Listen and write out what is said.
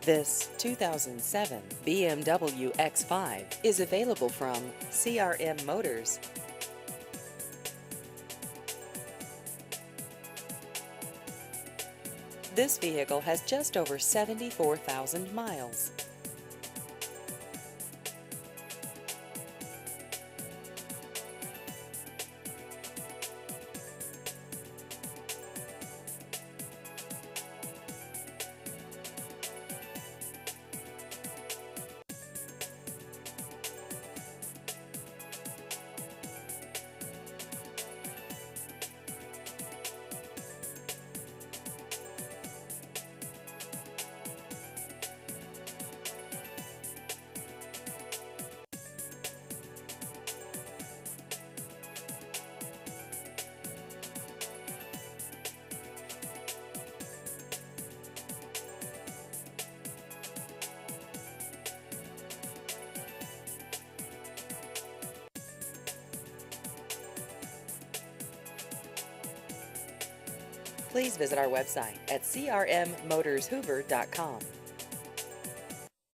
This 2007 BMW X5 is available from CRM Motors. This vehicle has just over 74,000 miles. Please visit our website at crmmotorshoover.com.